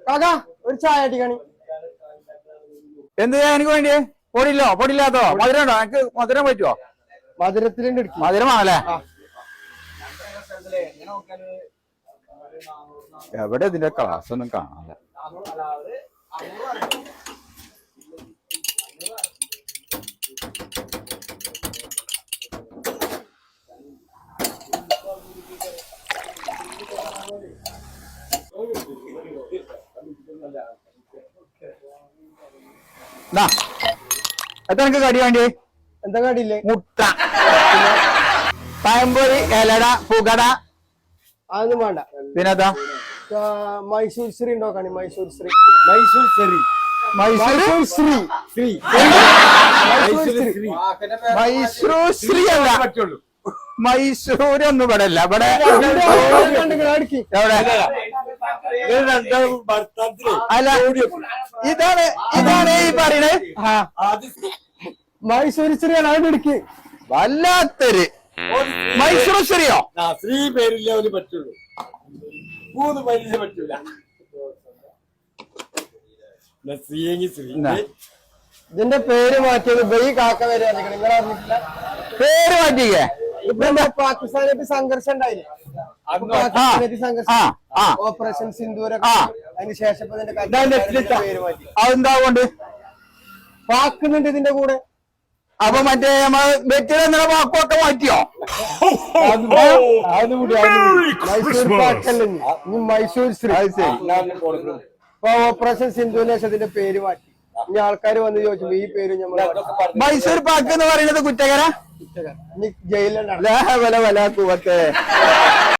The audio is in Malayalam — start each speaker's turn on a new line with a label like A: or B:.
A: കാക്കാ ഒരു ചായ അടിക്കണി.
B: എന്ത് എനിക്ക് വേണ്ടിയേ? പൊടിയില്ലാത്തോ? മധുരം ഉണ്ടോ? എനിക്ക് മധുരം പറ്റുമോ?
A: മധുരത്തിലുണ്ട്.
B: മധുരമാണല്ലേ? എവിടെ ഇതിന്റെ ക്ലാസ് ഒന്നും കാണാല്ല. എത്ര എനിക്ക് കടി വേണ്ടി?
A: എന്താ കടിയില്ലേ?
B: മുട്ട, പഴംപൊരി, ഇലട, പുകട,
A: അതൊന്നും വേണ്ട.
B: പിന്നെന്താ?
A: മൈസൂർ ശ്രീ ഉണ്ടോ? കാണി മൈസൂർ ശ്രീ.
B: മൈസൂർ ശ്രീ അല്ല, മൈസൂരൊന്നും ഇവിടെ അല്ല. ഇവിടെ അല്ല, ഇതാണ് ഈ പറയണേ.
A: മൈസൂർ ശ്രീ ആണ്. അത് ഇടുക്കി.
B: വല്ലാത്തൊരു മൈസൂർ ശ്രീയോ?
C: ശ്രീ പേരില്ല അവന് പറ്റുള്ളൂ. 3 പേരില് പറ്റൂല.
A: ഇതിന്റെ പേര് മാറ്റിയത് ബൈ കാക്ക വരെ നിങ്ങൾ അറിഞ്ഞിട്ടില്ല?
B: പേര് മാറ്റിക്കേ?
A: ഇപ്പൊ പാകിസ്ഥാനായിട്ട് സംഘർഷം ഉണ്ടായില്ലേ? ഓപ്പറേഷൻ സിന്ദൂരൊക്കെ അതിന് ശേഷം പേര് മാറ്റി.
B: അതെന്താ കൊണ്ട്
A: പാക്കുന്നുണ്ട് ഇതിന്റെ കൂടെ.
B: അപ്പൊ മറ്റേ നമ്മള് വെറ്റിലെ വാക്കൊക്കെ മാറ്റിയോ?
A: മൈസൂർ പാക്കല്ലേ മൈസൂർ ശ്രീ. ഓപ്പറേഷൻ സിന്ധുവിന് ശേഷം ഇതിന്റെ പേര് മാറ്റി. ഇനി ആൾക്കാർ വന്ന് ചോദിച്ചു ഈ പേര് നമ്മൾ
B: മൈസൂർ പാക്ക് എന്ന് പറയുന്നത് കുറ്റകര
A: ഇനി ജയിലിലുണ്ടാണ്.